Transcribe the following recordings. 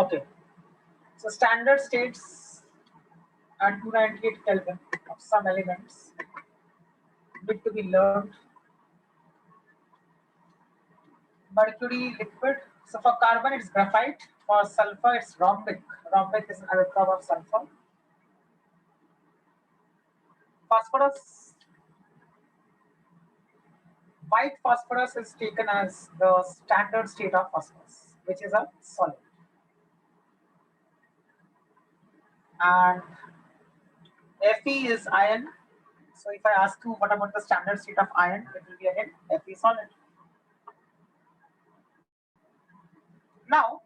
Okay, so standard states at 298 Kelvin of some elements need to be learned. Mercury liquid. So for carbon it's graphite. For sulfur it's rhombic. Rhombic is an allotropy of sulfur. Phosphorus. White phosphorus is taken as the standard state of phosphorus, which is a solid. And Fe is iron. So if I ask you what about the standard state of iron, it will be again Fe solid. Now,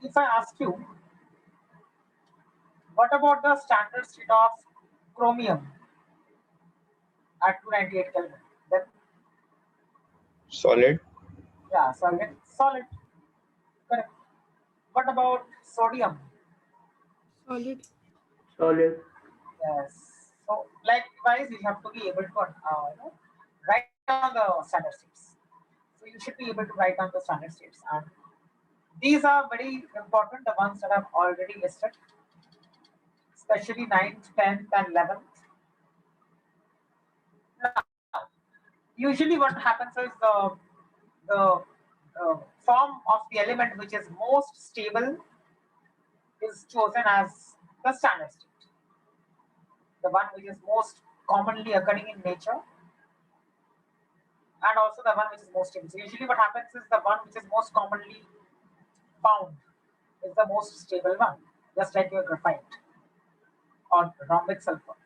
if I ask you, what about the standard state of chromium at 298 Kelvin? Then, Solid. yeah, so again, solid. Correct. What about sodium? Solid. Solid. Yes. So likewise, you have to be able to write down the standard states. So you should be able to write down the standard states, and these are very important. The ones that I've already listed, especially 9th, 10th, and 11th. Now, usually, what happens is the form of the element which is most stable is chosen as the standard state. The one which is most commonly occurring in nature, and also the one which is most stable. So usually what happens is the one which is most commonly found is the most stable one, just like your graphite or rhombic sulfur.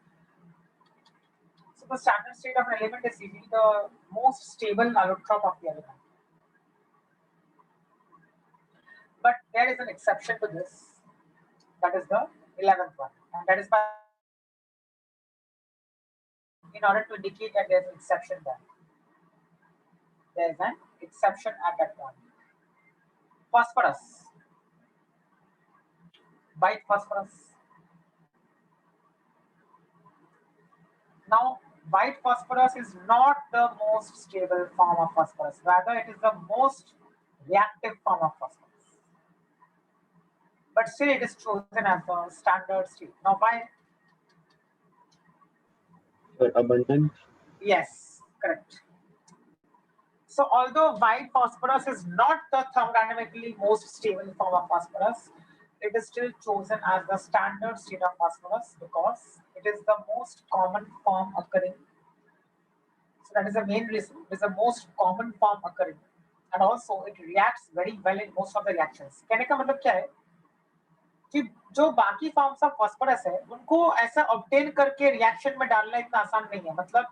So the standard state of an element is usually the most stable allotrope of the element. But there is an exception to this. That is the 11th one, and that is by in order to indicate that there is an exception there. There is an exception at that point. Phosphorus, white phosphorus. Now, white phosphorus is not the most stable form of phosphorus. Rather, it is the most reactive form of phosphorus. But still, it is chosen as the standard state. Now, why? For abundance. Yes, correct. So, although white phosphorus is not the thermodynamically most stable form of phosphorus, it is still chosen as the standard state of phosphorus because it is the most common form occurring. So that is the main reason. It is the most common form occurring, and also it reacts very well in most of the reactions. कहने का मतलब क्या है कि जो बाकी forms of phosphorus है उनको ऐसा ऑब्टेन करके रिएक्शन में डालना इतना आसान नहीं है. मतलब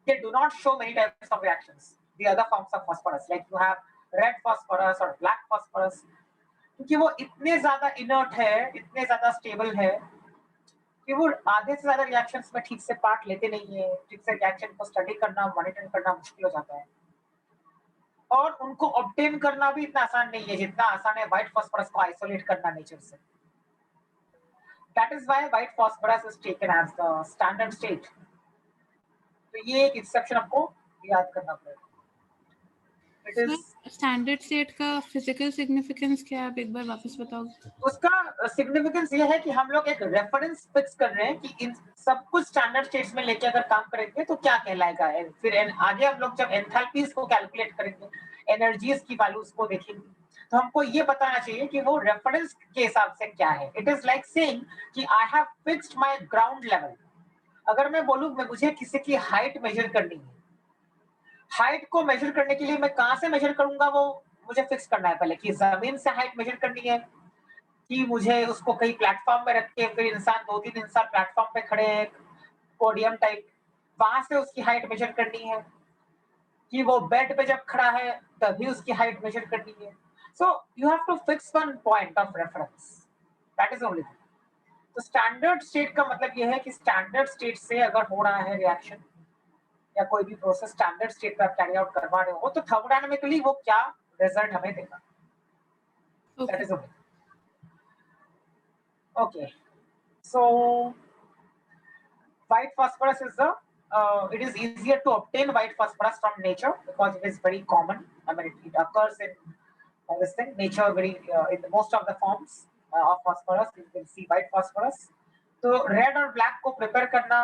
they do not show many types of reactions. The other forms of phosphorus, like you have red phosphorus or black phosphorus, क्योंकि वो इतने ज्यादा इनर्ट है, इतने ज्यादा स्टेबल है कि वो आधे से ज्यादा रिएक्शंस में ठीक से पार्ट लेते नहीं है. ठीक से रिएक्शन को स्टडी करना, मॉनिटर करना मुश्किल हो जाता है, और उनको ऑब्टेन करना भी इतना आसान नहीं है जितना आसान है व्हाइट फास्फोरस को आइसोलेट करना नेचर से. That is why white phosphorus is taken as the standard state. तो ये एक एक्सेप्शन आपको याद करना पड़ेगा. इट इज स्टैंडर्ड स्टेट का फिजिकल सिग्निफिकेंस क्या है, आप एक बार वापस बताओगे? उसका सिग्निफिकेंस ये है कि हम लोग एक रेफरेंस फिक्स कर रहे हैं कि इन सब कुछ स्टैंडर्ड स्टेट्स में लेके अगर काम करेंगे तो क्या कहलाएगा. फिर आगे हम लोग जब एंथैल्पीज को कैलकुलेट करेंगे, एनर्जीज की वैल्यूज को देखेंगे, तो हमको ये बताना चाहिए कि वो रेफरेंस के हिसाब से क्या है. इट इज लाइक सेइंग कि I have fixed my ground level. अगर मैं बोलूं मुझे किसी की हाइट मेजर करनी है, हाइट को मेजर करने के लिए मैं कहां से मेजर करूंगा वो मुझे फिक्स करना है पहले, कि जमीन से हाइट मेजर करनी है कि मुझे उसको कहीं प्लेटफॉर्म में रख के फिर इंसान 2-3 इंसान प्लेटफॉर्म पे खड़े हैं पोडियम टाइप, वहां से उसकी हाइट मेजर करनी है, कि वो बेड पे जब खड़ा है तभी उसकी हाइट मेजर करनी है. So you have to fix one point of reference. That is only. तो स्टैंडर्ड स्टेट का मतलब ये है कि स्टैंडर्ड स्टेट से अगर हो रहा है रिएक्शन या कोई भी प्रोसेस स्टैंडर्ड स्टेट पर कैरी आउट करवा रहे हो तो थर्मोडायनामिकली वो क्या रिजल्ट हमें देगा. That is okay. Okay, so white phosphorus is it is easier to obtain white phosphorus from nature because it is very common. I mean, it occurs in this thing nature very in the most of the forms of phosphorus you will see white phosphorus. तो red और black को prepare करना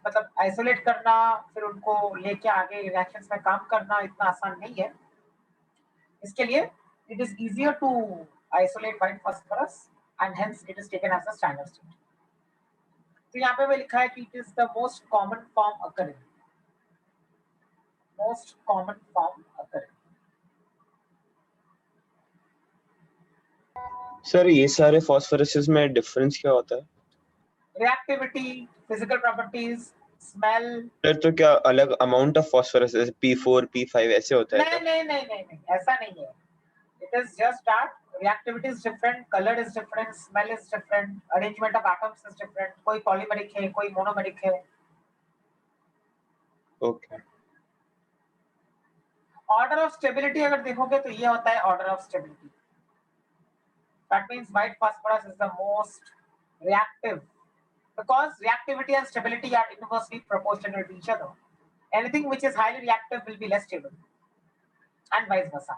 मतलब isolate करना फिर उनको लेके आगे रिएक्शंस में काम करना इतना आसान नहीं है. इसके लिए it is easier to isolate white phosphorus and hence it is taken as a standard state. तो यहाँ पे भी लिखा है कि it is the most common form occurring. Most common form occurring. Sir ये सारे फॉस्फोरसेस में डिफरेंस क्या होता है? Reactivity, physical properties, smell. Sir तो क्या अलग अमाउंट ऑफ फॉस्फोरस जैसे P4 P5 ऐसे होता है? नहीं ऐसा नहीं है. It is just that reactivity is different, color is different, smell is different, arrangement of atoms is different. कोई polymeric है, कोई monomeric है. ओके. Order of stability अगर देखोगे तो ये होता है order of stability. That means white phosphorus is the most reactive because reactivity and stability are inversely proportional to each other. Anything which is highly reactive will be less stable and vice versa.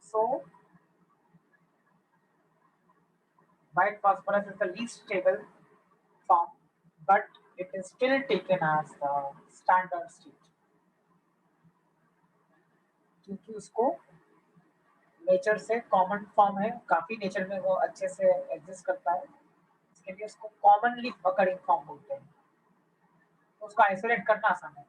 So white phosphorus is the least stable form, but it is still taken as the standard state. क्योंकि उसको nature से common form है, काफी nature में वो अच्छे से exist करता है, इसके लिए उसको कॉमनली अकरिंग फॉर्म बोलते हैं. तो उसको आइसोलेट करना आसान है.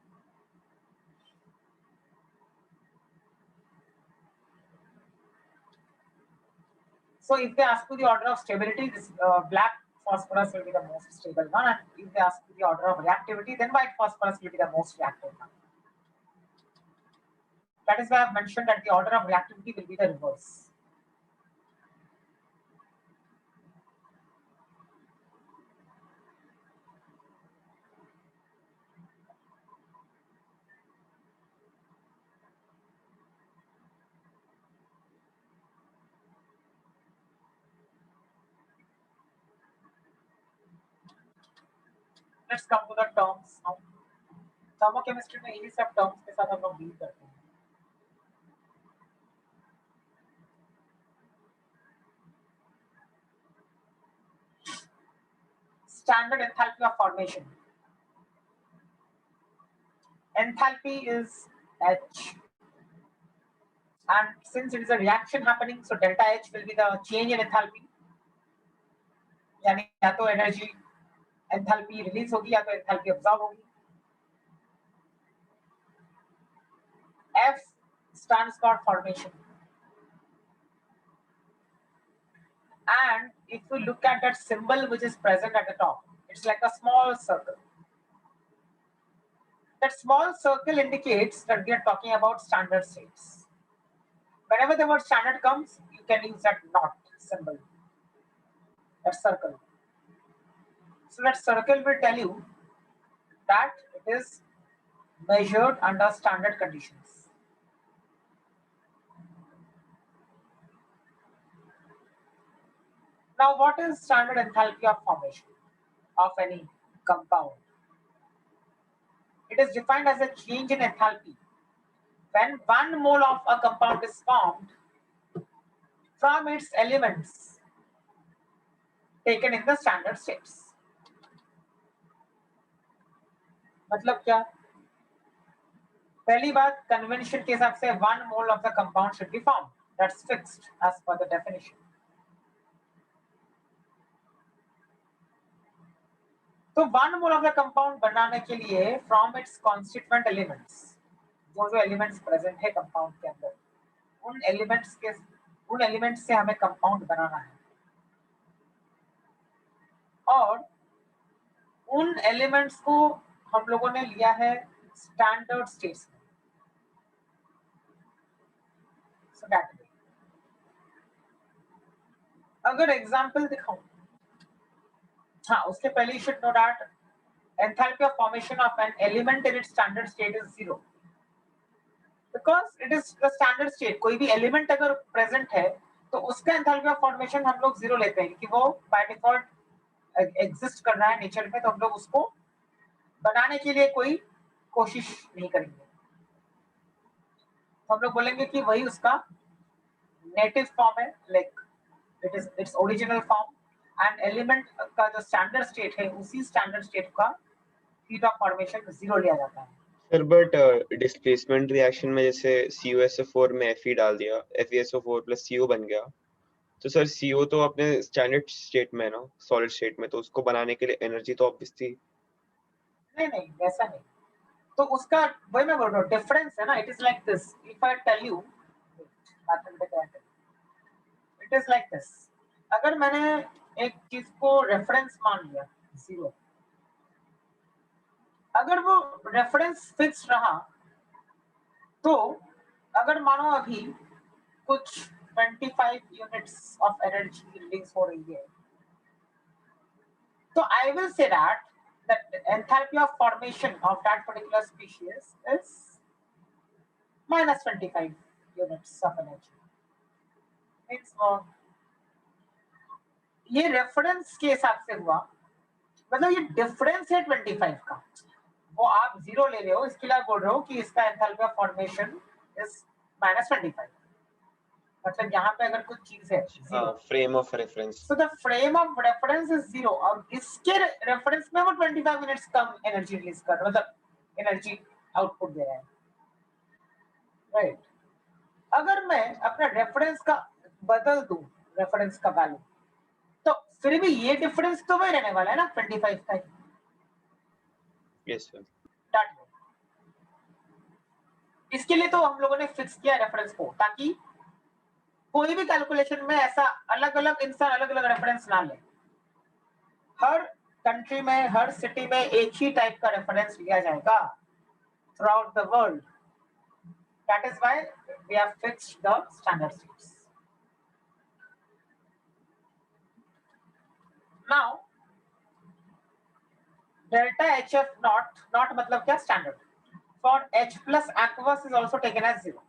So if they ask you the order of stability, this black phosphorus will be the most stable one, and if they ask you the order of reactivity, then white phosphorus will be the most reactive one. That is why I have mentioned that the order of reactivity will be the reverse. Let's come to the terms now. Thermochemistry में इन्हीं सब terms के साथ हम लोग deal करते हैं. Standard enthalpy of formation. Enthalpy is H, and since it is a reaction happening, so delta H will be the change in enthalpy. यानी या तो एनर्जी एंथैल्पी रिलीज होगी या तो एंथैल्पी अब्सॉर्ब होगी. F stands for formation, and if you look at that symbol which is present at the top, it's like a small circle. That small circle indicates that we are talking about standard states. Whenever the word standard comes, you can use that knot symbol, that circle. So that circle will tell you that it is measured under standard conditions. Now, what is standard enthalpy of formation of any compound? It is defined as a change in enthalpy when 1 mole of a compound is formed from its elements taken in the standard states. मतलब क्या? पहली बात, convention के हिसाब से 1 mole of the compound should be formed. That's fixed as per the definition. तो 1 mole of the compound बनाने के लिए from its constituent elements, जो elements present है compound के अंदर, उन elements से हमें compound बनाना है, और उन elements को हम लोगों ने लिया है standard states में. So that way. अगर example दिखाऊं, हाँ, उसके पहले you should know that enthalpy of formation of an element in its standard state is 0, because it is the standard state. कोई भी element अगर present है तो उसका enthalpy of formation हम लोग 0 लेते हैं, कि वो by default एग्जिस्ट कर रहा है नेचर में, तो हम लोग उसको बनाने के लिए कोई कोशिश नहीं करेंगे। तो हम लोग बोलेंगे कि वही उसका नेटिव फॉर्म है, like it is its original form, and element का जो स्टैंडर्ड स्टेट है उसी स्टैंडर्ड स्टेट का हीट ऑफ फॉर्मेशन 0 लिया जाता है। सर बट डिस्प्लेसमेंट रिएक्शन में जैसे CuSO4 में Fe डाल दिया, FeSO4 प्लस CO बन गया, तो सर CO तो अपने स्टैंडर्ड स्टेट में है ना, सॉलिड स्टेट में, तो उसको बनाने के लिए एनर्जी तो ऑब्वियसली नहीं वैसा नहीं, तो उसका वही मैं बोल रहा हूँ डिफरेंस है ना। It is like this, if I tell you, it is like this, अगर मैंने एक चीज को रेफरेंस मान लिया 0, अगर वो रेफरेंस फिक्स रहा, तो अगर मानो अभी कुछ 25 यूनिट्स ऑफ एनर्जी रिलीज हो रही है, तो I will say that the enthalpy of formation of that particular species is minus 25 units of energy. Means ये रेफरेंस के हिसाब से हुआ, मतलब ये डिफरेंस है 25 का, वो आप 0 ले रहे हो, इसके लिए आप बोल रहे हो कि इसका एंथैल्पी ऑफ फॉर्मेशन इज -25, मतलब यहाँ पे अगर कुछ चीज है frame of reference, so the frame of reference is 0, और इसके रेफरेंस में वो 25 मिनट्स कम एनर्जी रिलीज कर, मतलब एनर्जी आउटपुट दे रहा है, राइट। अगर मैं अपना रेफरेंस का बदल दूं, रेफरेंस का वैल्यू, तो फिर भी ये डिफरेंस तो वही रहने वाला है ना 25 का ही। Yes sir. इसके लिए तो हम लोगों ने फिक्स किया रेफरेंस को, ताकि कोई भी कैलकुलेशन में ऐसा अलग अलग इंसान अलग अलग रेफरेंस ना ले। हर कंट्री में, हर सिटी में एक ही टाइप का रेफरेंस लिया जाएगा throughout the world. That is why we have fixed the standard states. Now delta HF naught मतलब क्या, standard for H plus aqueous is also taken as 0,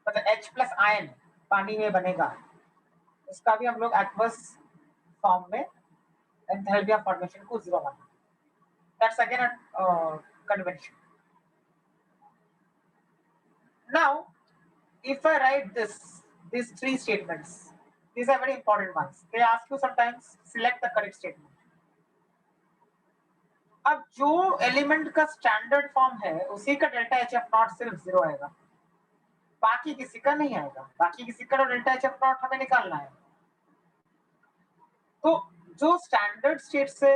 मतलब H प्लस आयन पानी में बनेगा, उसका भी हम लोग aqueous फॉर्म में एंथैल्पी ऑफ फॉर्मेशन को 0 मानते हैं। That's again a convention. Now if I write these 3 statements, these are very important ones. They ask you sometimes select the correct statement. अब जो एलिमेंट का स्टैंडर्ड फॉर्म है उसी का डेल्टा HF नॉट सिर्फ 0 आएगा, बाकी किसी का नहीं आएगा, बाकी किसी का डेल्टा HF नॉट हमें निकालना है। तो जो स्टैंडर्ड स्टेट से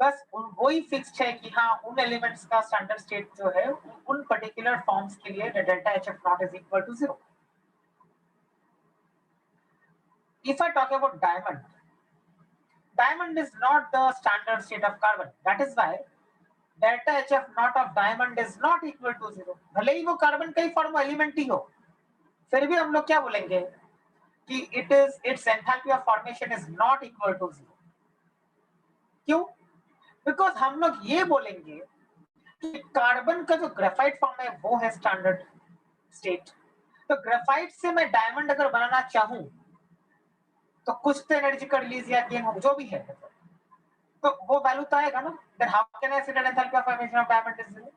बस वही फिक्स्ड है कि हाँ उन एलिमेंट्स का स्टैंडर्ड स्टेट जो है उन पर्टिकुलर फॉर्म्स के लिए delta HF naught is equal to 0। If I talk about diamond is not the standard state of carbon. That is why delta HF naught of diamond is not equal to 0. भले ही वो carbon का ही form element ही हो, फिर भी हम लोग क्या बोलेंगे कि its enthalpy of formation is not equal to 0. क्यों? बिकॉज हम लोग ये बोलेंगे कि कार्बन का जो ग्रेफाइट फॉर्म है वो है स्टैंडर्ड स्टेट, तो ग्रेफाइट से मैं डायमंड अगर बनाना चाहूं तो कुछ तो एनर्जी का रिलीज या गेन हो, जो भी है, तो वो वैल्यू तो आएगा ना। Then how can I say that enthalpy of formation of diamond is 0?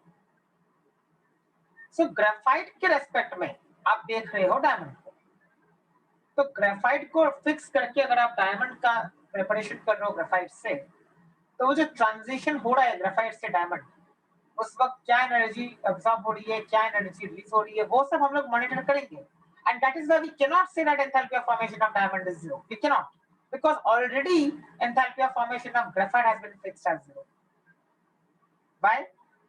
So graphite के रेस्पेक्ट में आप देख रहे हो डायमंड को, तो ग्रेफाइट को फिक्स करके अगर आप डायमंड का प्रिपरेशन कर रहे हो ग्रेफाइट से, तो वो जो ट्रांजिशन हो रहा है ग्रेफाइट से डायमंड, उस वक्त क्या एनर्जी अब्सॉर्ब हो रही है, क्या एनर्जी रिलीज हो रही है, वो सब हम लोग मॉनिटर करेंगे। And that is why we cannot say that enthalpy of formation of diamond is 0. We cannot, because already enthalpy of formation of graphite has been fixed as 0. Why?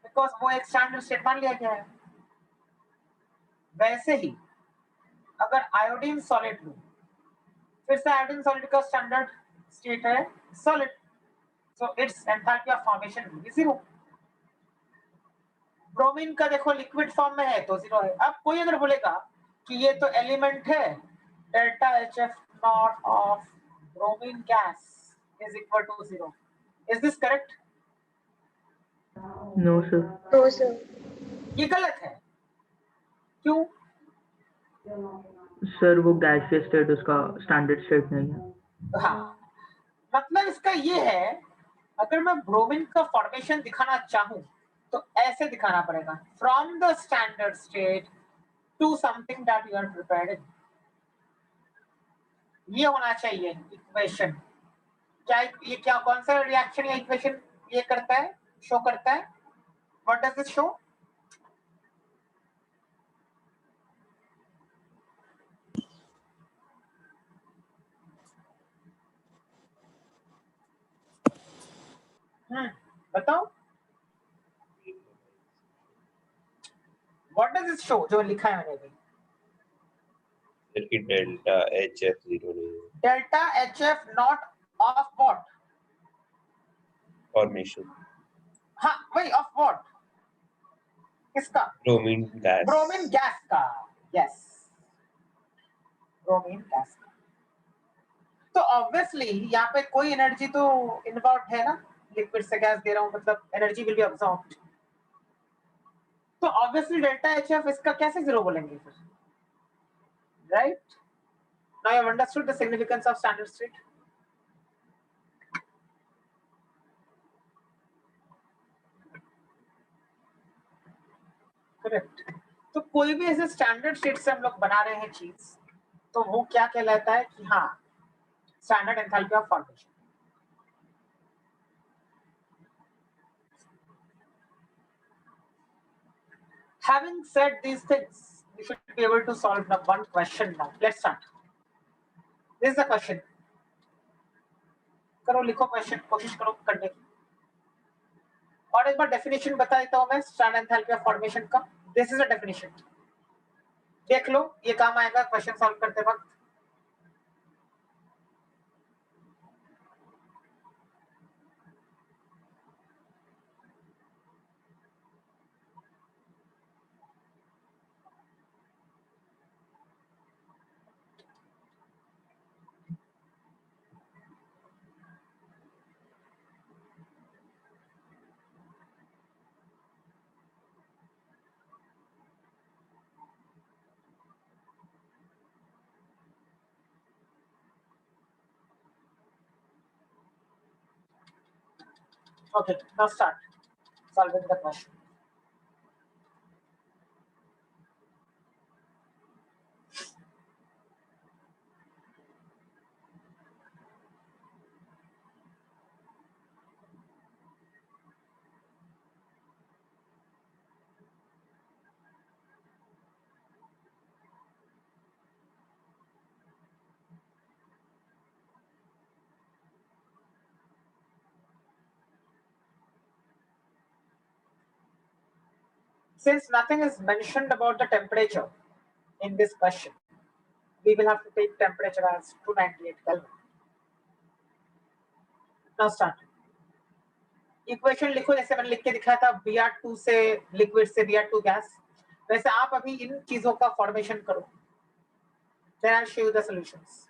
Because वो एक standard state मान लिया गया है। वैसे ही अगर iodine solid लूं, फिर से आयोडीन सॉलिड का स्टैंडर्ड स्टेट है solid, so its enthalpy of formation will be 0. Bromine का देखो लिक्विड फॉर्म में है तो 0 है। अब कोई अगर बोलेगा कि ये तो एलिमेंट है, delta HF naught of bromine gas is equal to 0, is this correct? No sir. No sir. ये गलत है। क्यों? सर वो गैसियस स्टेट उसका स्टैंडर्ड स्टेट नहीं है। हाँ, मतलब इसका ये है, अगर मैं ब्रोमीन का फॉर्मेशन दिखाना चाहूँ तो ऐसे दिखाना पड़ेगा, from the standard state to something that you are prepared in. ये होना चाहिए इक्वेशन। क्या ये क्या कौन सा रिएक्शन या इक्वेशन ये करता है, शो करता है? What does it show? बताओ, व्हाट डज इट शो जो लिखा है मैंने अभी? कि डेल्टा एच एफ 0 नहीं है, delta H F not of what? Formation हाँ वही, ऑफ व्हाट? किसका? Bromine gas. ब्रोमीन गैस का। यस, ब्रोमीन गैस का। तो ऑब्वियसली यहाँ पे कोई एनर्जी तो इन्वॉल्व है ना, लिक्विड से गैस दे रहा हूँ मतलब एनर्जी विल बी अब्सॉर्ब्ड। तो ऑब्वियसली डेल्टा एच एफ इसका कैसे जीरो बोलेंगे फिर, right? Now you have understood the significance of standard state. Correct. तो कोई भी ऐसे स्टैंडर्ड स्टेट से हम लोग बना रहे हैं चीज, तो वो क्या कहलाता है कि हाँ standard enthalpy of formation. Having said these things, we should be able to solve the one question now. Let's start. This is the question. करो, लिखो क्वेश्चन, कोशिश करो करने की। और एक बार डेफिनेशन बता देता हूं मैं स्टैंडर्ड एंथैल्पी ऑफ फॉर्मेशन का। दिस इज अ डेफिनेशन, देख लो, ये काम आएगा क्वेश्चन सॉल्व करते वक्त। Okay, now start solving the question. Since nothing is mentioned about the temperature in this question, we will have to take temperature as 298 Kelvin. Now start. Equation लिखो जैसे मैंने लिख के दिखाया था, Br2 से लिक्विड से Br2 गैस, वैसे आप अभी इन चीजों का फॉर्मेशन करो, then I'll show you the solutions.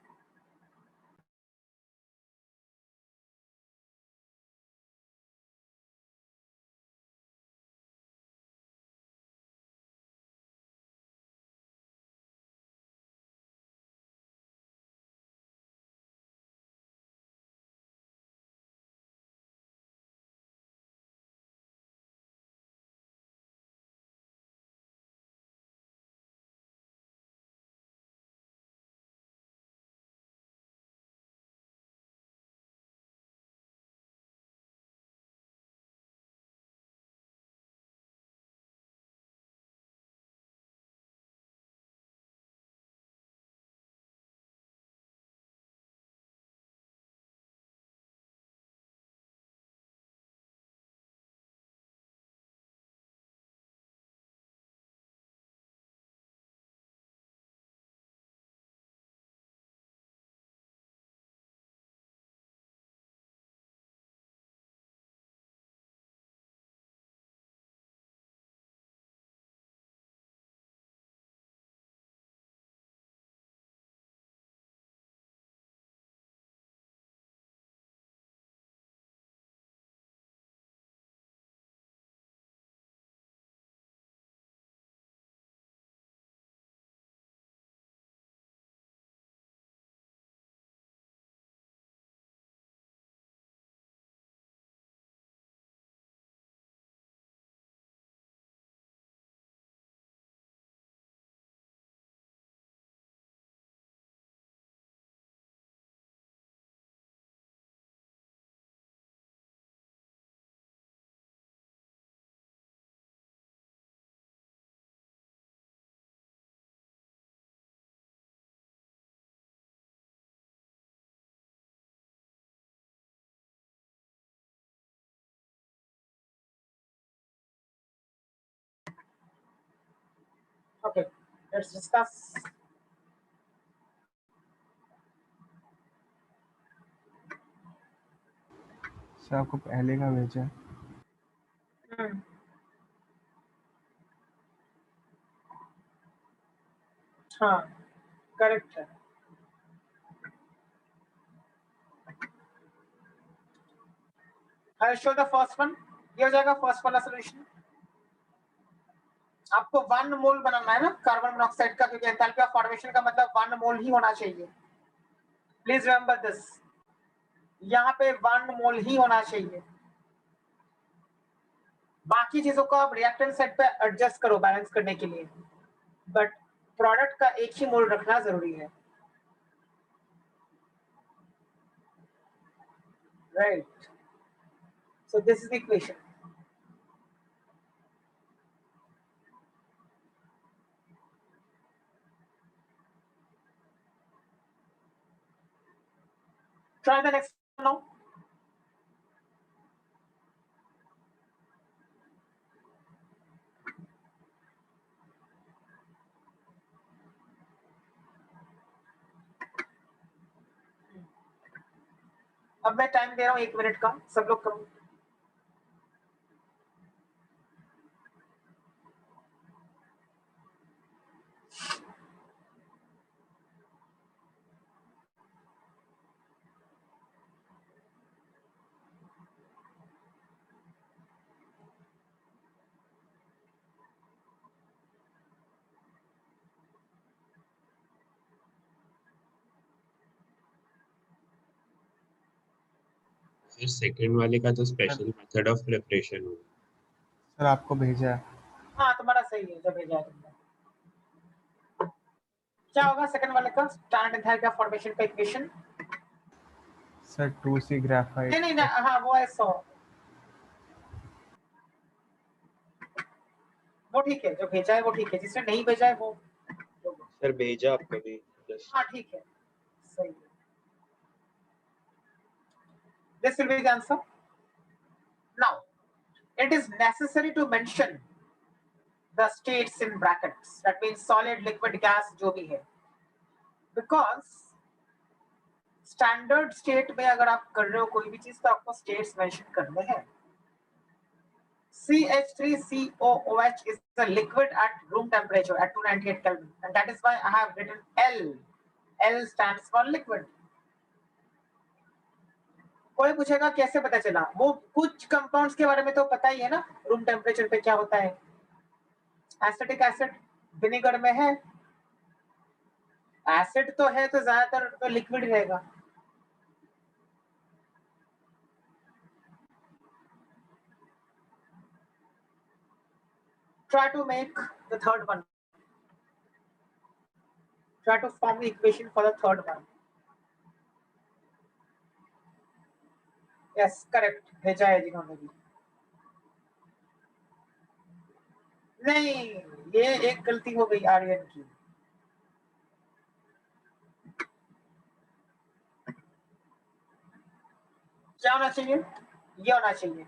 Let's discuss. Sir आपको पहले का भेजा है। हाँ, करेक्ट है। I'll show the first one. ये हो जाएगा फर्स्ट वाला सोल्यूशन। आपको 1 मोल बनाना है ना कार्बन मोनोऑक्साइड का, क्योंकि एंथैल्पी ऑफ फॉर्मेशन का मतलब 1 मोल ही होना चाहिए। प्लीज रिमेंबर दिस, यहाँ पे 1 मोल ही होना चाहिए। बाकी चीजों को आप रिएक्टेंट साइड पे एडजस्ट करो बैलेंस करने के लिए, बट प्रोडक्ट का एक ही मोल रखना जरूरी है, right? So this is the equation. Try the next one now. अब मैं टाइम दे रहा हूँ 1 मिनट का, सब लोग करो। फिर सेकंड वाले का तो स्पेशल मेथड ऑफ प्रिपरेशन हो। सर आपको भेजा है। हाँ, तुम्हारा सही है जब भेजा है तुमने। क्या होगा सेकंड वाले का स्टैंडर्ड एंथैल्पी ऑफ फॉर्मेशन का इक्वेशन? Sir 2C graphite. नहीं, हाँ वो है 100। वो ठीक है, जो भेजा है वो ठीक है, जिसने नहीं भेजा है वो सर भेजा आपको भी जस्ट। हाँ ठीक है, सही है। This will be the answer. Now, it is necessary to mention the states in brackets. That means solid, liquid, gas, जो भी है, because स्टैंडर्ड स्टेट में अगर आप कर रहे हो कोई भी चीज तो आपको स्टेट्स मेंशन करने हैं। CH3COOH is a liquid at room temperature at 298 Kelvin, and that is why I have written L. L stands for liquid. कोई पूछेगा कैसे पता चला, वो कुछ कंपाउंड्स के बारे में तो पता ही है ना, रूम टेम्परेचर पे क्या होता है। एसिटिक एसिड विनेगर में है, एसिड तो है तो ज्यादातर तो लिक्विड रहेगा। Try to make the third one. Try to form the equation for the third one. Yes, correct. भेजा है जिन्होंने भी। नहीं, ये एक गलती हो गई आर्यन की। क्या होना चाहिए? ये होना चाहिए।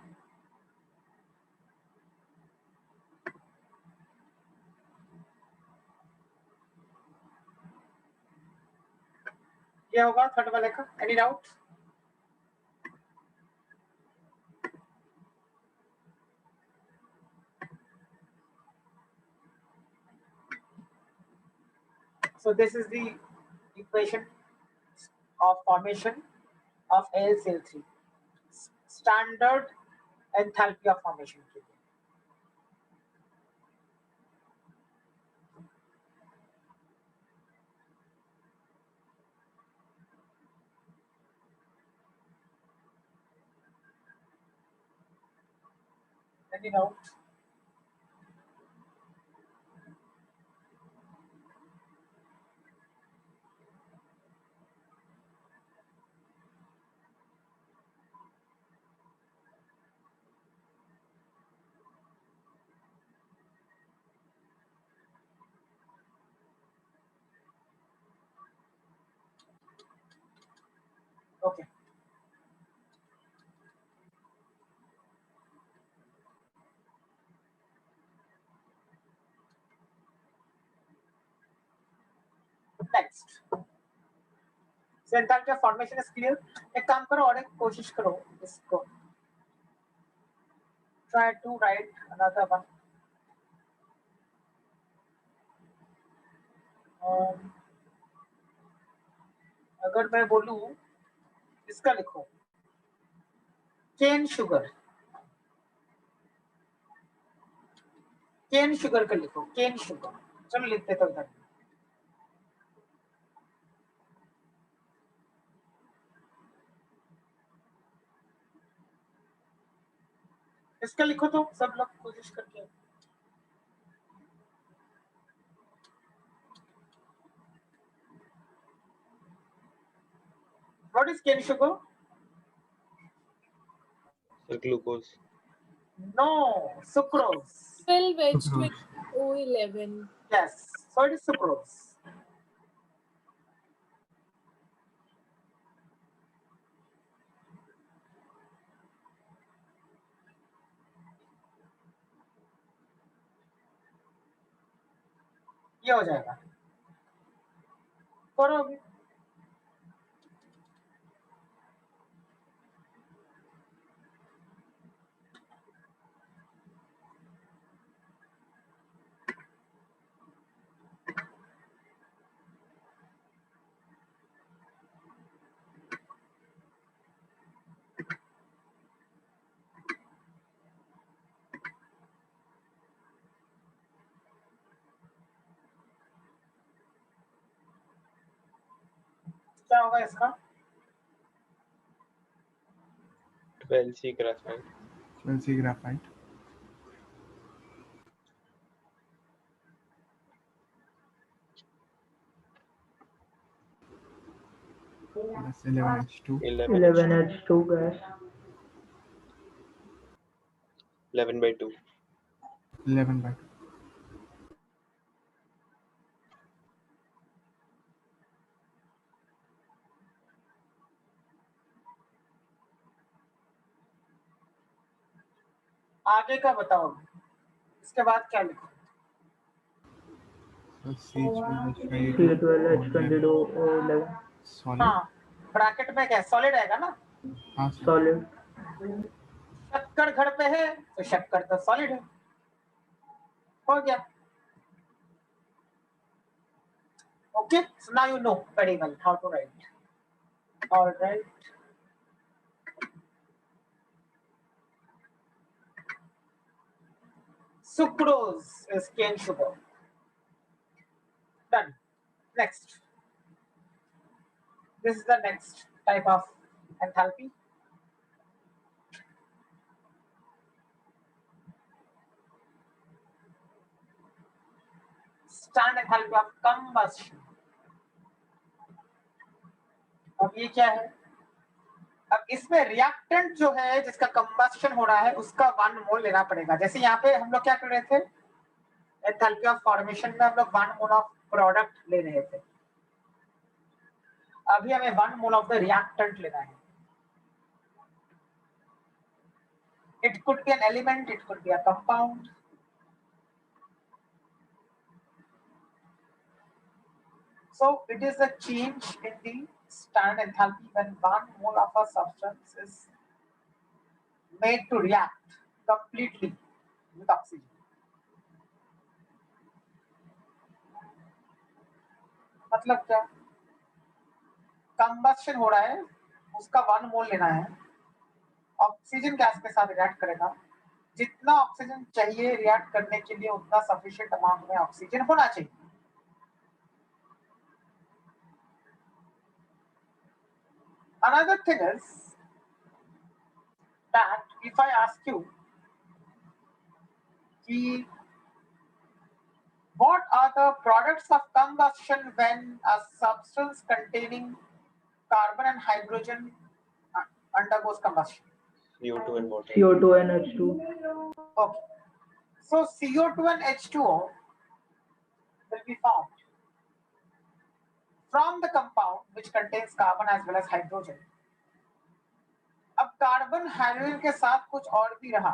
क्या होगा थर्ड वाले का? Any doubt? So this is the equation of formation of AlCl3. Standard enthalpy of formation के लिए। Any doubt? Okay. Next enthalpy of formation is clear. एक काम करो और एक कोशिश करो इसको, try to write another one. अगर मैं बोलूं इसका लिखो केन शुगर का लिखो, केन शुगर। चलो लिखते तो इधर इसका लिखो तो सब लोग कोशिश करके। What is cane sugar? Sir glucose. No, sucrose. 12H2O11. Yes, so it is sucrose. ये हो जाएगा, करो अभी। क्या होगा इसका? 12C graphite. 12C graphite. That's 11H2. 11H2 gas. 11/2। 11/2. आगे का बताओ, इसके बाद क्या लिखो? So C12H22. C12H22O11. Solid. हाँ, ब्रैकेट में क्या सॉलिड आएगा ना? हाँ सर। Solid. शक्कर घर पे है तो शक्कर तो सॉलिड है, हो गया। Okay, so now you know very well how to write. Alright, sucrose is cane sugar. Done. Next, this is the next type of enthalpy. Standard enthalpy of combustion. अब ये क्या है? अब इसमें रिएक्टेंट जो है जिसका कंबस्शन हो रहा है उसका 1 मोल लेना पड़ेगा। जैसे यहाँ पे हम लोग क्या कर रहे थे, एंथैल्पी ऑफ फॉर्मेशन में हम लोग 1 मोल ऑफ प्रोडक्ट ले रहे थे, अभी हमें 1 मोल ऑफ द रिएक्टेंट लेना है। It could be an element, it could be a compound. So it is a change in the standard enthalpy when 1 mole of a substance is made to react completely with oxygen. मतलब क्या? Combustion हो रहा है, उसका 1 मोल लेना है, oxygen gas के साथ रिएक्ट करेगा, जितना ऑक्सीजन चाहिए रिएक्ट करने के लिए उतना सफिशिएंट अमाउंट में ऑक्सीजन होना चाहिए। Another thing is that if I ask you, what are the products of combustion when a substance containing carbon and hydrogen undergoes combustion? CO2 and water। CO2 and H2. Okay, so CO2 and H2O will be formed from the compound which contains carbon as well as hydrogen. अब carbon hydrogen के साथ कुछ और भी रहा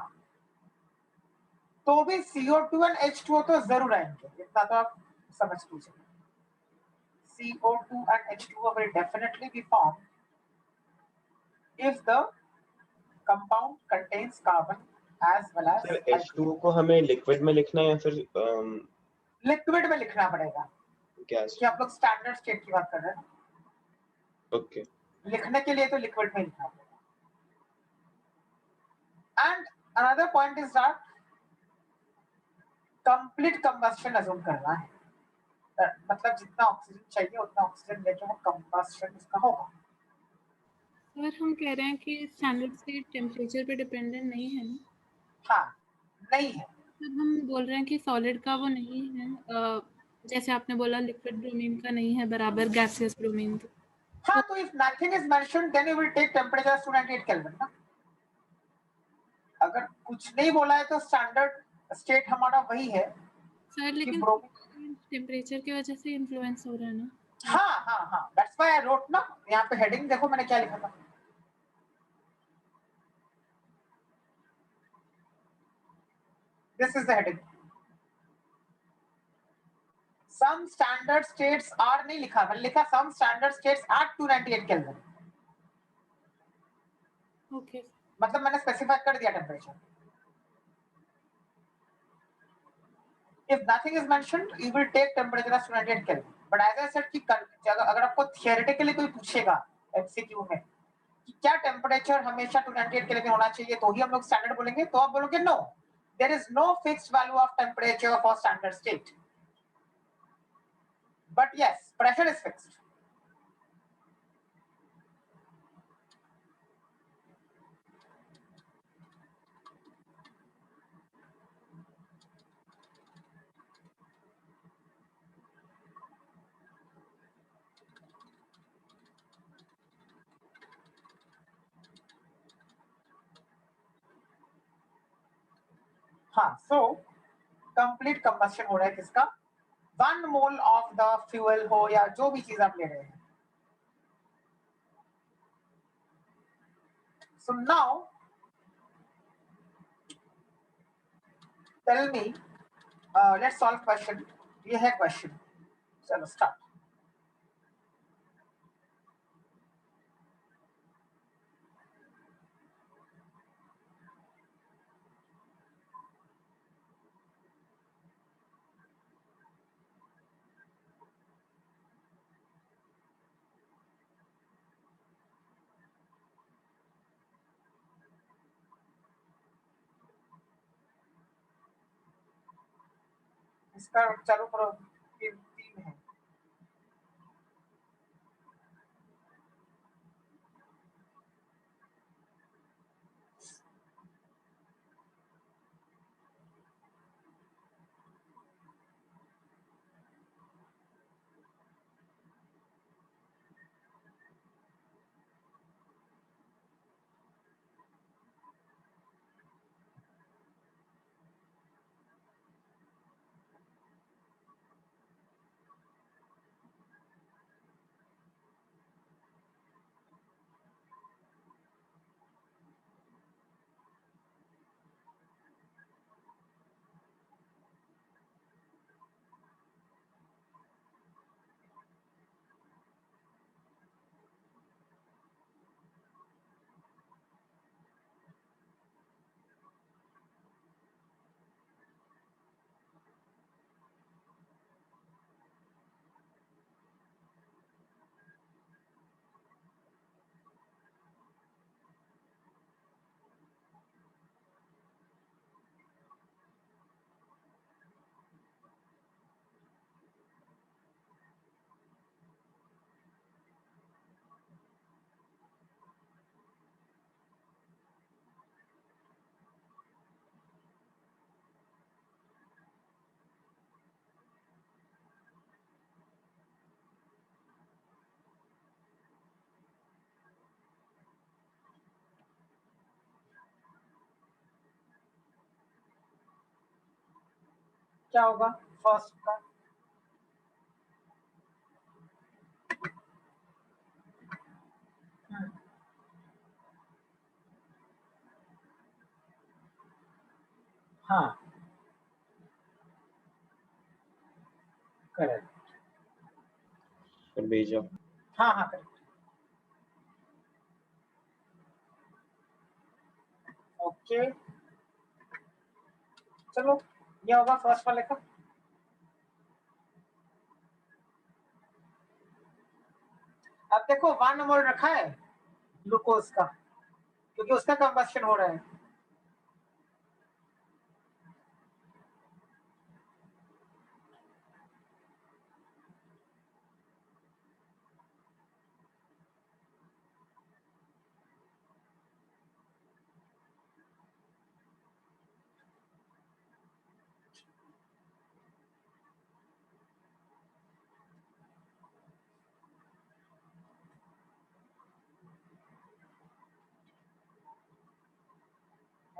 तो भी CO2 और H2O तो जरूर आएंगे, इतना तो आप समझ लीजिए। CO2 and H2O will definitely be formed if the compound contains carbon as well as sir H2O को हमें लिक्विड में लिखना है या फिर लिक्विड में लिखना पड़ेगा गैस? कि आप लोग स्टैंडर्ड स्टेट की बात कर रहे हैं। ओके, लिखने के लिए तो लिक्विड में लिखना पड़ेगा। And another point is that complete combustion assume करना है, मतलब जितना ऑक्सीजन चाहिए उतना ऑक्सीजन लेके वो कंबस्शन इसका होगा। सर हम कह रहे हैं कि स्टैंडर्ड स्टेट टेम्परेचर पे डिपेंडेंट नहीं है ना, हाँ, नहीं है। मतलब हम बोल रहे हैं कि सॉलिड का वो नहीं है, जैसे आपने बोला लिक्विड ब्रोमीन का नहीं है बराबर गैसियस ब्रोमीन का। हाँ, तो if nothing is mentioned then you will take temperature as 298 Kelvin ना। अगर कुछ नहीं बोला है तो स्टैंडर्ड स्टेट हमारा वही है सर कि लेकिन ब्रोमीन। टेम्परेचर की वजह से इन्फ्लुएंस हो रहा है ना। हाँ हाँ हाँ, दैट्स व्हाई आई रोट ना, यहाँ पे हेडिंग देखो मैंने क्या लिखा था। This is the heading. Some standard states are नहीं लिखा, मैंने लिखा some standard states at 298 Kelvin। Okay मतलब मैंने स्पेसिफाई कर दिया temperature. If nothing is mentioned, you will take temperature as 298 Kelvin. But as I said कि अगर आपको theoretically कोई पूछेगा MCQ में कि क्या टेम्परेचर हमेशा 298 Kelvin होना चाहिए तो ही हम लोग स्टैंडर्ड बोलेंगे, तो आप बोलोगे no, there is no fixed value of temperature for standard state. But yes, pressure is fixed. हाँ, so complete combustion हो रहा है किसका? 1 mole of the fuel हो या जो भी चीज आप ले रहे हैं। So now tell me, let's solve question. ये है question. चलो start. इसका चालू करो, तीन है। क्या होगा फर्स्ट का? हाँ, करेक्ट। और भेजा। हाँ हाँ करेक्ट। ओके चलो ये होगा फर्स्ट वाले का। अब देखो 1 मोल रखा है ग्लूकोज का क्योंकि उसका कंबस्शन हो रहा है।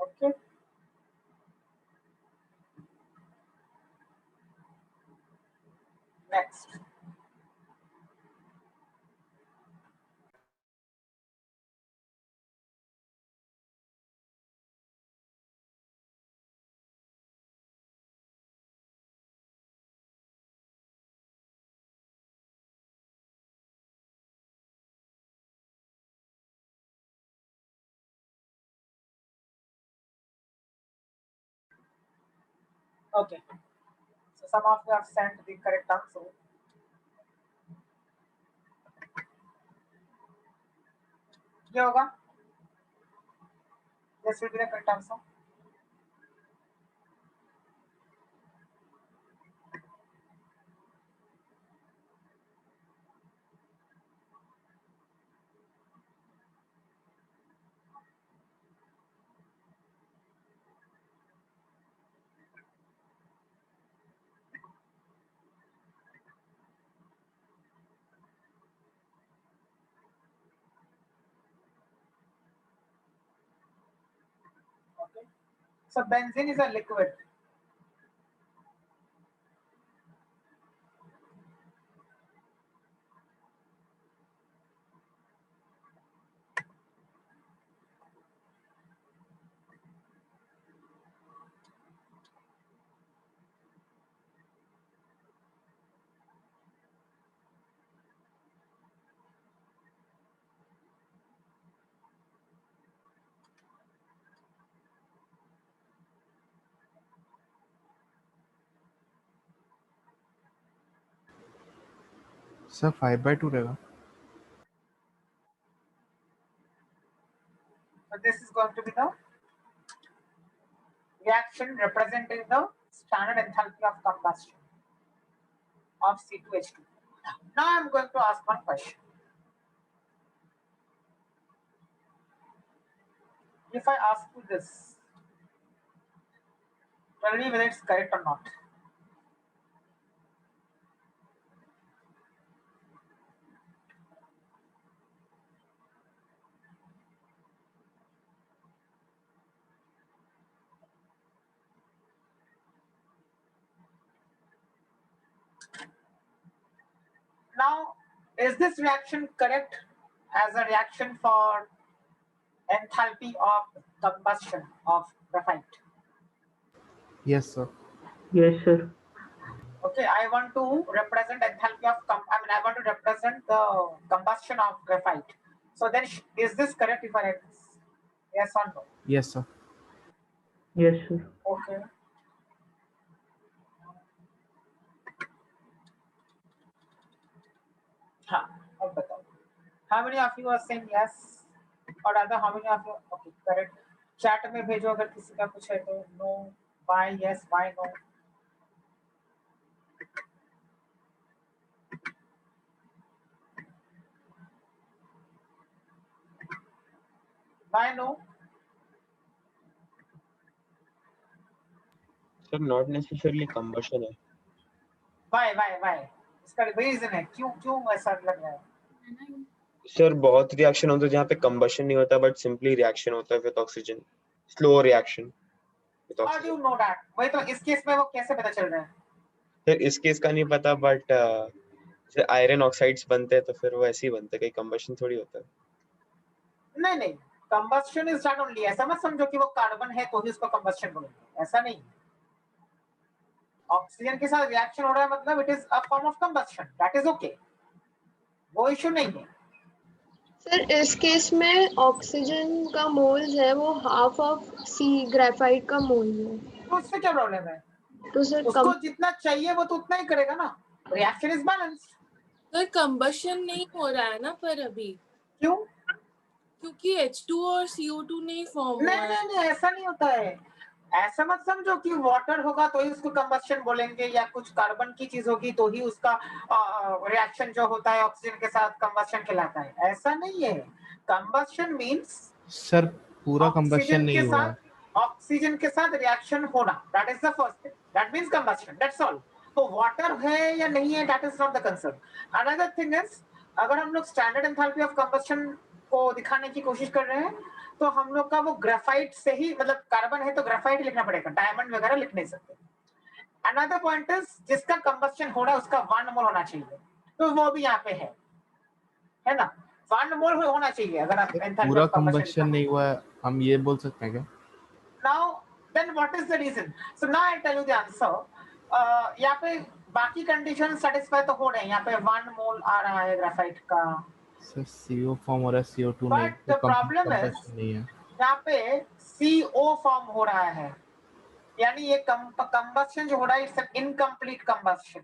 Okay next okay, so some of you have sent the correct answer. ये होगा this will be the correct answer. Okay, so benzene is a liquid. Sir 5/2 रहेगा। So this is going to be the reaction representing the standard enthalpy of combustion of C2H2. Now I am going to ask one question. If I ask you this, tell me whether it's correct or not. Now, is this reaction correct as a reaction for enthalpy of combustion of graphite? Yes sir. Yes, sir. Okay, I want to represent enthalpy of I want to represent the combustion of graphite. So then, is this correct if I write this? Yes or no? Yes sir. Yes, sir. Okay. हाँ, अब बताओ. How many of you are saying yes? Or rather, how many of you? Okay, correct. Chat में भेजो अगर किसी का कुछ है तो no, why yes, why no. Why no? Sir not necessarily combustion है। Why? इसका रीजन है क्यों ऐसा लग रहा है? है ना ये? सर बहुत रिएक्शन होता है जहाँ पे कंबशन नहीं होता बट सिंपली रिएक्शन होता है with oxygen, slow reaction with How do oxygen. you know that? वही तो इस केस में वो कैसे पता चल रहा है? फिर इस केस का नहीं पता बट जैसे आयरन ऑक्साइड्स बनते हैं तो फिर वो ऐसे ही बनते हैं, कहीं कंबशन थोड़ी होता है। नहीं कंबस्शन इज नॉट ओनली, ऐसा मत समझो कि वो कार्बन है तो ही उसको कंबस्शन बोलेंगे, ऐसा नहीं। ऑक्सीजन के साथ रिएक्शन हो रहा है मतलब it is a form of combustion, that is okay. वो इशू नहीं है। सर इस केस में ऑक्सीजन का मोल्स है वो हाफ ऑफ सी ग्रेफाइट का मोल है, तो उससे क्या प्रॉब्लम है? तो सर उसको जितना चाहिए वो तो उतना ही करेगा ना। Reaction is balanced. तो कंबशन नहीं हो रहा है ना पर अभी, क्यों? क्योंकि H2 और CO2 नहीं फॉर्म नहीं हुआ है। नहीं नहीं, ऐसा नहीं होता है। ऐसा मत समझो कि वाटर होगा तो ही उसको कंबस्शन बोलेंगे, या कुछ कार्बन की चीज होगी तो ही उसका रिएक्शन जो होता है ऑक्सीजन के साथ कंबस्शन कहलाता है। ऐसा नहीं है। कंबस्शन मींस सर पूरा कंबशन नहीं हुआ है। ऑक्सीजन के साथ रिएक्शन होना, that is the first thing, that means combustion, that's all. तो वाटर है या नहीं है, that is not the concern. Another thing is, अगर हम लोग स्टैंडर्ड एंथैल्पी ऑफ कंबस्शन को दिखाने की कोशिश कर रहे हैं तो हम लोग का वो ग्रेफाइट से ही, मतलब कार्बन है तो ग्रेफाइट लिखना पड़ेगा, डायमंड वगैरह लिख नहीं सकते। अनदर पॉइंट इज, जिसका कंबस्शन हो रहा है उसका 1 मोल होना चाहिए, तो वो भी यहाँ पे है ना। 1 मोल होना चाहिए अगर आप एंथैल्पी पूरा ऑफ कंबस्शन कंबशन नहीं हुआ है, हम ये बोल सकते हैं क्या? now then what is the reason? So now I tell you the answer. यहाँ पे बाकी कंडीशन सेटिस्फाई तो हो रहे हैं। यहाँ पे 1 मोल आ रहा है ग्राफाइट का, सर CO फॉर्म हो रहा है, CO2 नहीं, बट तो द प्रॉब्लम इज कंबशन नहीं है। यहाँ पे CO फॉर्म हो रहा है, यानी ये कंबस्शन जो हो रहा है it's an incomplete combustion,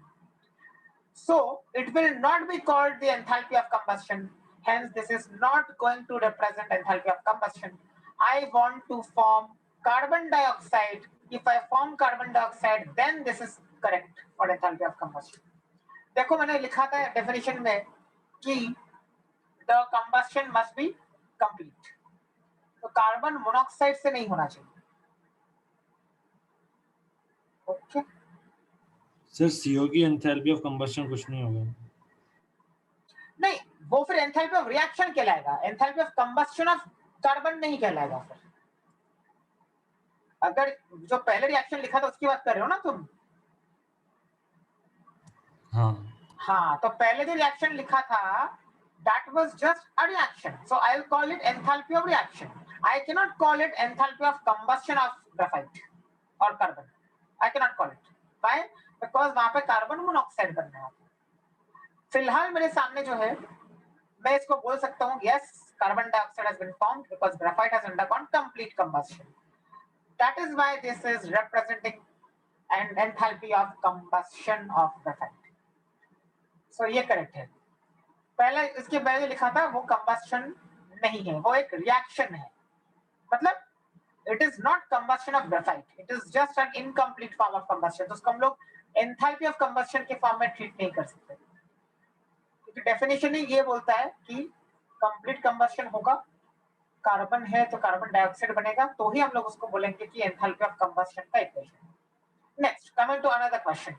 so it will not be called the enthalpy of combustion, hence this is not going to represent enthalpy of combustion. I want to form carbon dioxide. If I form carbon dioxide then this is correct for enthalpy of combustion. देखो मैंने लिखा था definition में कि the combustion must be complete, तो carbon monoxide से नहीं होना चाहिए। ओके सर CO की एंथैल्पी ऑफ कंबस्शन कुछ नहीं होगा। नहीं, वो फिर एंथैल्पी ऑफ रिएक्शन कहलाएगा, enthalpy of combustion of carbon नहीं कहलाएगा। फिर अगर जो पहले रिएक्शन लिखा था उसकी बात कर रहे हो ना तुम? हाँ, तो पहले जो रिएक्शन लिखा था that was just a reaction, so I'll call it enthalpy of reaction. I cannot call it enthalpy of combustion of graphite or carbon. I cannot call it. Why? Because वहां पे कार्बन मोनोऑक्साइड बनना है। फिलहाल मेरे सामने जो है मैं इसको बोल सकता हूँ yes, carbon dioxide has been formed because graphite has undergone complete combustion. That is why this is representing an enthalpy of combustion of graphite. So ये करेक्ट है। पहले इसके पहले लिखा था वो कंबस्शन नहीं है, वो एक रिएक्शन है, मतलब it is not combustion of graphite, it is just an incomplete form of combustion. तो उसको हम लोग एंथैल्पी ऑफ कंबस्शन के फॉर्म में ट्रीट नहीं कर सकते, क्योंकि डेफिनेशन ही ये बोलता है कि कंप्लीट कंबस्शन होगा, कार्बन है तो कार्बन डाइऑक्साइड बनेगा, तो ही हम लोग उसको बोलेंगे कि एंथैल्पी ऑफ कंबस्शन का equation. Next, coming to another question,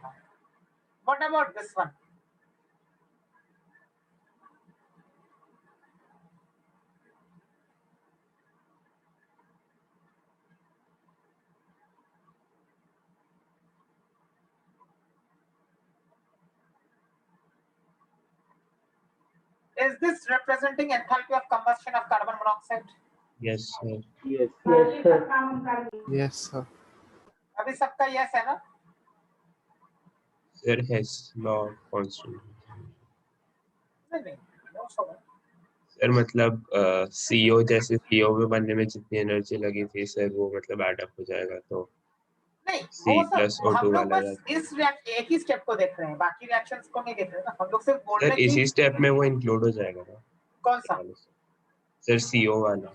what about this one? Is this representing enthalpy of combustion of carbon monoxide? Yes, sir. Yes, sir. Yes sir. अभी सबका yes है ना? Sir, Hess law constant. नहीं, no problem. Sir मतलब CO जैसे CO में बनने में जितनी एनर्जी लगी थी सर वो मतलब ऐड अप हो जाएगा, तो नहीं, C वो plus सब हम O2 लोग वाला बस इस एक ही स्टेप को देख रहे हैं, बाकी रिएक्शंस को नहीं देख रहे ना। हम लोग सिर्फ बोल सर रहे हैं इसी कि स्टेप में वो इंक्लूड हो जाएगा ना? कौन सा? सर CO वाला।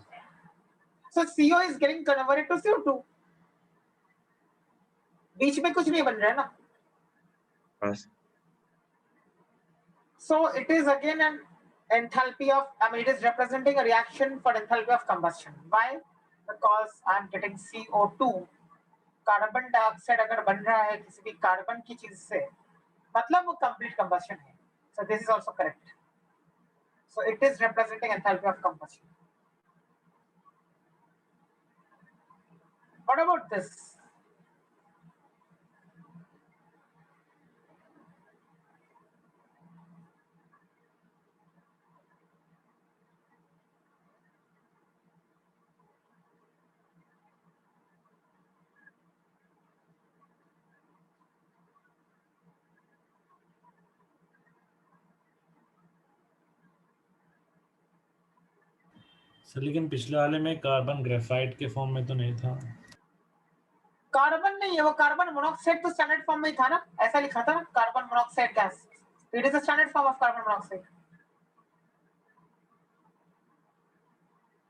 So CO is getting converted to CO2, बीच में कुछ नहीं बन रहा है ना। हाँ So it is again an enthalpy of, I mean, it is representing a reaction for enthalpy of combustion. Why? Because I'm getting CO2, carbon dioxide अगर बन रहा है किसी भी कार्बन की चीज से, मतलब वो कंप्लीट कंबस्शन है। So this is also correct. So it is representing enthalpy of combustion. What about this? Sir लेकिन पिछले वाले में कार्बन ग्रेफाइट के फॉर्म में तो नहीं था। कार्बन नहीं है, वो कार्बन मोनोऑक्साइड तो स्टैंडर्ड फॉर्म में ही था ना, ऐसा लिखा था ना, carbon monoxide gas, it is the standard form of carbon monoxide.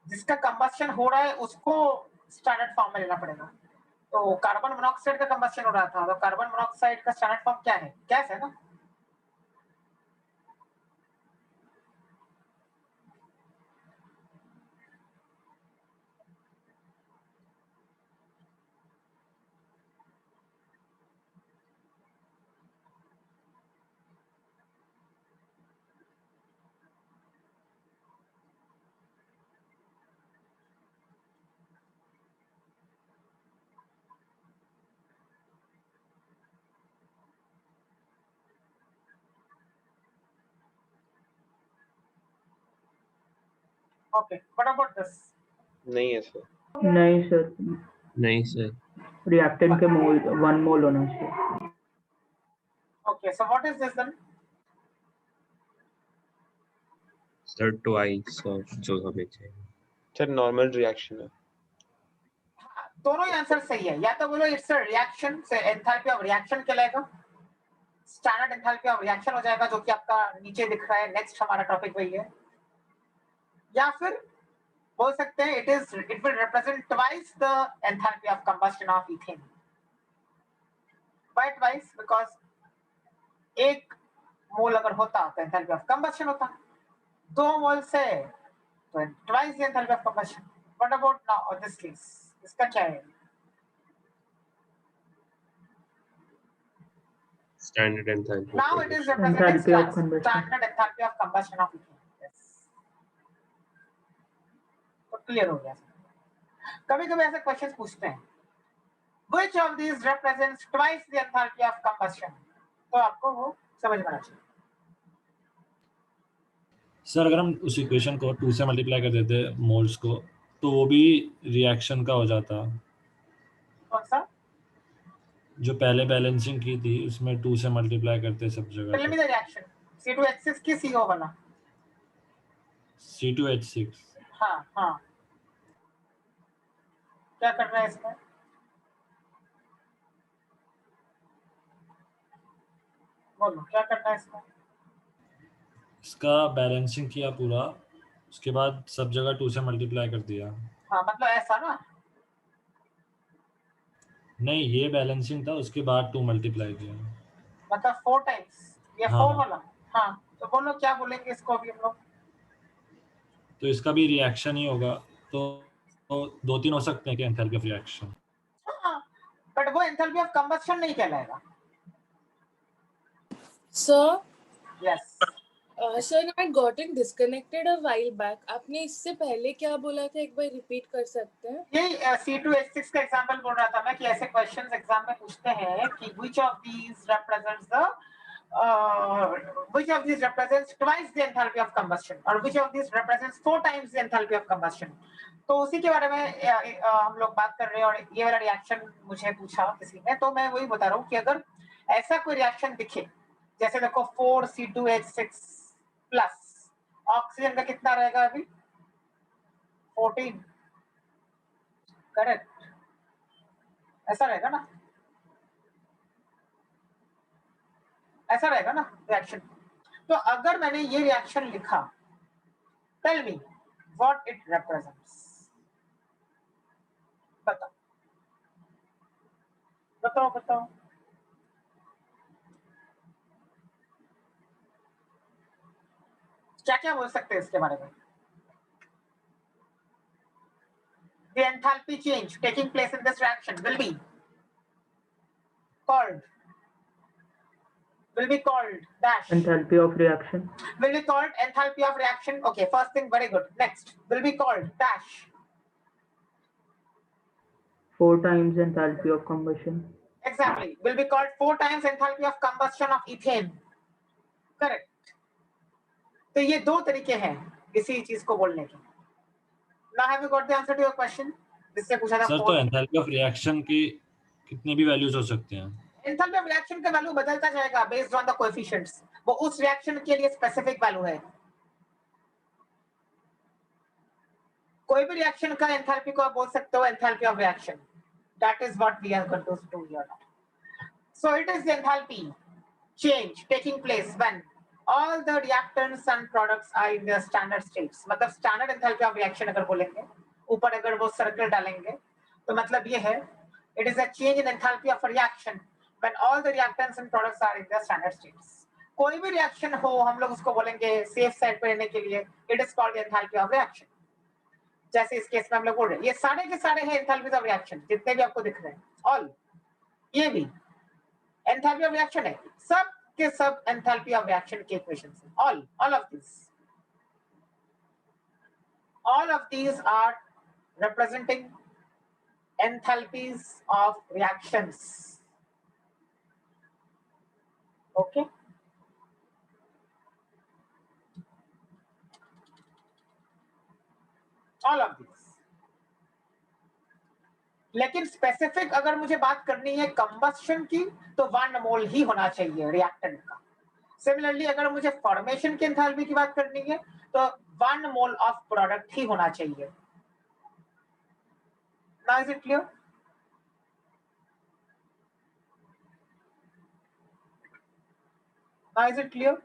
जिसका कंबस्शन हो रहा है उसको स्टैंडर्ड फॉर्म में लेना पड़ेगा। तो कार्बन मोनोऑक्साइड का कंबस्शन हो रहा था, तो कार्बन मोनोऑक्साइड का स्टैंडर्ड फॉर्म क्या है? गैस है ना। Okay, what about this? नहीं है सर। नहीं सर, नहीं सर। रिएक्टेंट के मोल 1 मोल होना चाहिए। Okay, so what is this then? Sir twice of जो हमें चाहिए। सर नॉर्मल रिएक्शन है। दोनों ही आंसर सही है। या तो बोलो इट्स अ रिएक्शन, से एंथैल्पी ऑफ रिएक्शन कहलाएगा, स्टैंडर्ड एंथैल्पी ऑफ रिएक्शन हो जाएगा, जो कि आपका नीचे दिख रहा है। नेक्स्ट हमारा टॉपिक वही है। या फिर बोल सकते हैं it will represent twice the enthalpy of combustion of ethane. Why twice? Because 1 मोल अगर होता तो एंथैल्पी ऑफ कंबस्शन होता, 2 मोल से तो twice the enthalpy of combustion. What about now this case? इसका क्या है? Standard enthalpy. Now it is represented Enthalpy of as combustion. standard enthalpy of combustion of ethane. Yes. तो क्लियर हो गया। कभी कभी ऐसे क्वेश्चंस पूछते हैं which of these represents twice the enthalpy of combustion, तो आपको वो समझ में आना चाहिए। सर अगर हम उस इक्वेशन को 2 से मल्टीप्लाई कर देते मोल्स को, तो वो भी रिएक्शन का हो जाता। कौन सा? जो पहले बैलेंसिंग की थी उसमें 2 से मल्टीप्लाई करते सब जगह Tell me पे। the reaction. C2H6 की CO बना। C2H6। हाँ हाँ, क्या करना है इसमें? बोलो क्या करना है इसमें? इसका बैलेंसिंग किया पूरा, उसके बाद सब जगह 2 से मल्टीप्लाई कर दिया। हाँ मतलब ऐसा ना। नहीं, ये बैलेंसिंग था, उसके बाद 2 मल्टीप्लाई किया। मतलब 4 टाइम्स या हाँ। 4 वाला। हाँ तो बोलो क्या बोलेंगे इसको अभी हम लोग? तो इसका भी रिएक्शन ही होगा। तो 2-3 हो सकते हैं कि एंथैल्पी ऑफ रिएक्शन। हाँ, बट वो एंथैल्पी ऑफ कंबस्शन नहीं कहलाएगा। Sir, yes sir, I gotten disconnected a while back. आपने इससे पहले क्या बोला था, एक बार रिपीट कर सकते हैं? यही C2H6 का एग्जांपल बोल रहा था मैं कि ऐसे क्वेश्चंस एग्जाम में पूछते हैं कि which of these represents twice the enthalpy of combustion or which of these represents 4 times the enthalpy of combustion। तो उसी के बारे में हम लोग बात कर रहे हैं। और ये वाला रिएक्शन मुझे पूछा किसी ने, तो मैं वही बता रहा हूँ कि अगर ऐसा कोई रिएक्शन दिखे, जैसे देखो 4C2H6 प्लस ऑक्सीजन का कितना रहेगा अभी? 14। करेक्ट, ऐसा रहेगा ना, ऐसा रहेगा ना रिएक्शन। तो अगर मैंने ये रिएक्शन लिखा, tell me what it represents. बताओ बताओ बताओ। क्या क्या बोल सकते हैं इसके बारे में? The enthalpy change taking place in this reaction will be called dash. Enthalpy of reaction. Will be called enthalpy of reaction. Okay, first thing, very good. Next, will be called dash. 4 times enthalpy of combustion. Exactly, will be called 4 times enthalpy of combustion of ethane. Correct. तो ये 2 तरीके हैं इसी चीज को बोलने के। Now have you got the answer to your question? जिससे पूछा था सर तो एंथैल्पी ऑफ रिएक्शन की कितनी भी वैल्यूज हो सकते हैं। एंथैल्पी ऑफ रिएक्शन का वैल्यू बदलता जाएगा बेस्ड ऑन द कोएफिशिएंट्स। वो उस रिएक्शन के लिए स्पेसिफिक वैल्यू है। कोई भी रिएक्शन का एंथैल्पी को आप बोल सकते हो enthalpy of reaction. That is what we are going to do here now. So it is the enthalpy change taking place when all the reactants and products are in their standard states. मतलब standard enthalpy of reaction अगर बोलेंगे, ऊपर अगर वो circle डालेंगे, तो मतलब ये है, it is a change in enthalpy of a reaction when all the reactants and products are in their standard states. कोई भी रिएक्शन हो, हम लोग उसको बोलेंगे सेफ साइड पे रहने के लिए, it is called the enthalpy of reaction. जैसे इस केस में हम लोग बोल रहे हैं, ये सारे के सारे हैं एंथैल्पीज ऑफ रिएक्शन, जितने भी आपको दिख रहे हैं, ऑल, ये भी एंथैल्पी ऑफ रिएक्शन है, सब के सब एंथैल्पी ऑफ रिएक्शन के इक्वेशंस हैं, all of these are representing enthalpies of reactions. Okay, all of this. लेकिन स्पेसिफिक अगर मुझे बात करनी है कंबस्शन की, तो 1 मोल ही होना चाहिए रिएक्टेंट का. सिमिलरली अगर मुझे फॉर्मेशन की एंथैल्पी की बात करनी है, तो 1 मोल ऑफ प्रोडक्ट ही होना चाहिए. Now is it clear? Now is it clear?